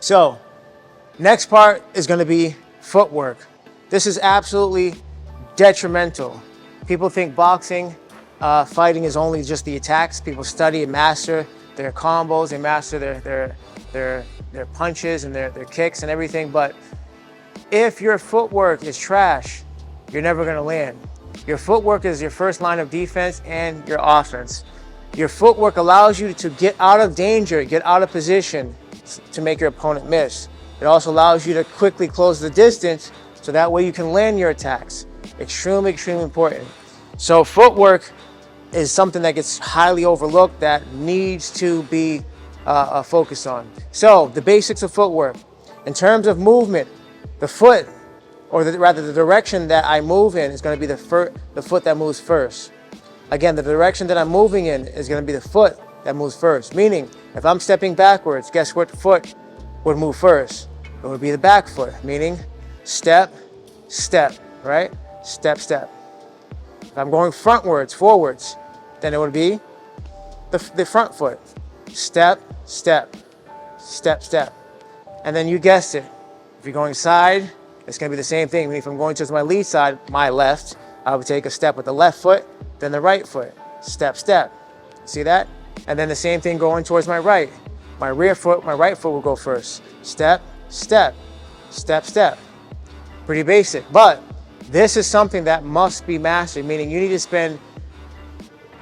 So next part is going to be footwork. This is absolutely detrimental. People think boxing, fighting is only just the attacks. People study and master their combos, they master their punches and their kicks and everything. But if your footwork is trash, you're never going to land. Your footwork is your first line of defense and your offense. Your footwork allows you to get out of danger, get out of position to make your opponent miss. It also allows you to quickly close the distance so that way you can land your attacks. Extremely, extremely important. So footwork is something that gets highly overlooked that needs to be focused on. So the basics of footwork. In terms of movement, the foot, or rather the direction that I move in is going to be the foot that moves first. Again, the direction that I'm moving in is going to be the foot that moves first. Meaning, if I'm stepping backwards, guess what foot would move first? It would be the back foot, meaning step, step, right? Step, step. If I'm going frontwards, forwards, then it would be the front foot. Step, step, step, step. And then you guessed it. If you're going side, it's going to be the same thing. I mean, if I'm going towards my lead side, my left, I would take a step with the left foot, then the right foot. Step, step. See that? And then the same thing going towards my right. My rear foot, my right foot will go first. Step, step, step, step. Pretty basic. But this is something that must be mastered, meaning you need to spend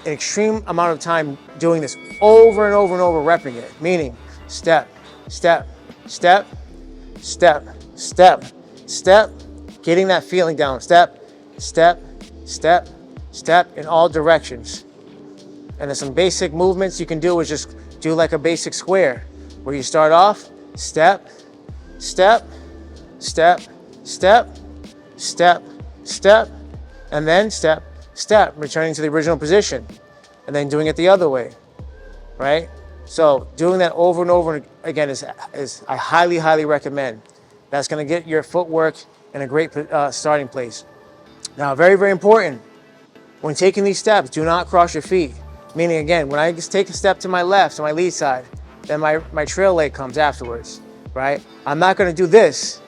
an extreme amount of time doing this over and over and over, repping it. Meaning step, step, step, step, step, step, getting that feeling down. Step, step, step, step in all directions. And there's some basic movements you can do is just do like a basic square where you start off, step, step, step, step, step, step, and then step, step, returning to the original position, and then doing it the other way, right? So doing that over and over again is I highly, highly recommend. That's going to get your footwork in a great starting place. Now, very, very important, when taking these steps, do not cross your feet. Meaning, again, when I just take a step to my left, to my lead side, then my trail leg comes afterwards, right? I'm not going to do this.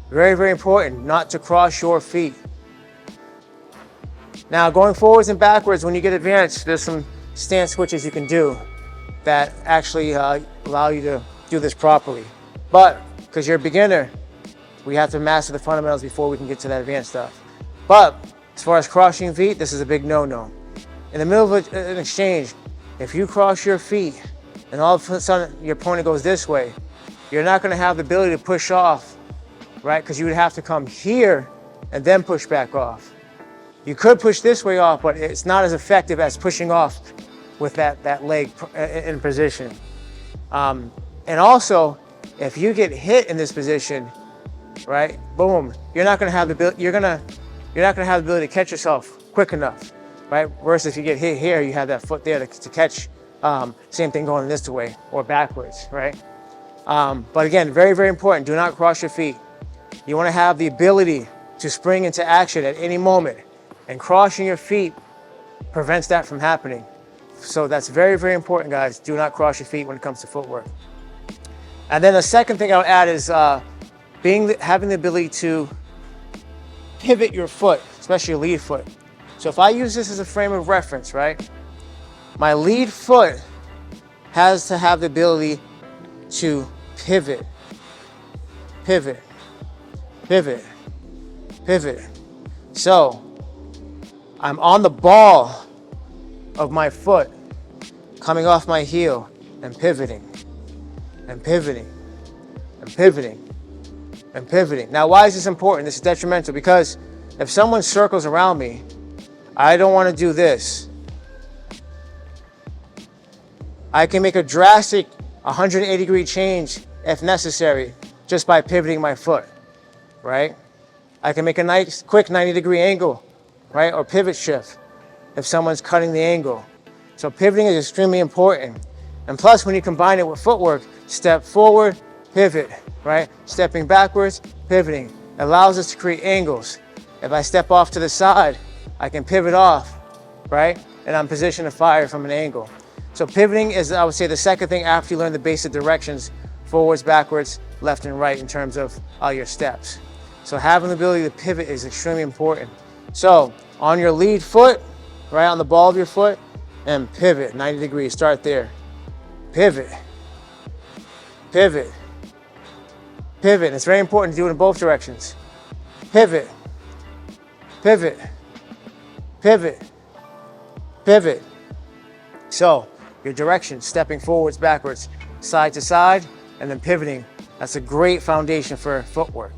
Very, very important not to cross your feet. Now, going forwards and backwards, when you get advanced, there's some stance switches you can do that actually allow you to do this properly. But because you're a beginner, we have to master the fundamentals before we can get to that advanced stuff. But as far as crossing feet, this is a big no-no. In the middle of an exchange, if you cross your feet and all of a sudden your opponent goes this way, you're not going to have the ability to push off, right? Because you would have to come here and then push back off. You could push this way off, but it's not as effective as pushing off with that leg in position. And also, if you get hit in this position, right? Boom! You're not going to have the ability. You're not going to have the ability to catch yourself quick enough. Right? Versus if you get hit here, you have that foot there to catch. Same thing going this way or backwards, right? But again, very, very important. Do not cross your feet. You want to have the ability to spring into action at any moment. And crossing your feet prevents that from happening. So that's very, very important, guys. Do not cross your feet when it comes to footwork. And then the second thing I would add is having the ability to pivot your foot, especially your lead foot. So if I use this as a frame of reference, right? My lead foot has to have the ability to pivot, pivot, pivot, pivot. So I'm on the ball of my foot, coming off my heel and pivoting, and pivoting, and pivoting, and pivoting. Now, why is this important? This is detrimental because if someone circles around me, I don't want to do this. I can make a drastic 180-degree change if necessary just by pivoting my foot, right? I can make a nice, quick 90-degree angle, right? Or pivot shift if someone's cutting the angle. So pivoting is extremely important. And plus, when you combine it with footwork, step forward, pivot, right? Stepping backwards, pivoting. It allows us to create angles. If I step off to the side, I can pivot off, right? And I'm positioned to fire from an angle. So pivoting is, I would say, the second thing after you learn the basic directions forwards, backwards, left and right in terms of your steps. So having the ability to pivot is extremely important. So on your lead foot, right on the ball of your foot, and pivot 90 degrees. Start there. Pivot, pivot, pivot. And it's very important to do it in both directions. Pivot, pivot, pivot, pivot. So your direction, stepping forwards, backwards, side to side, and then pivoting. That's a great foundation for footwork.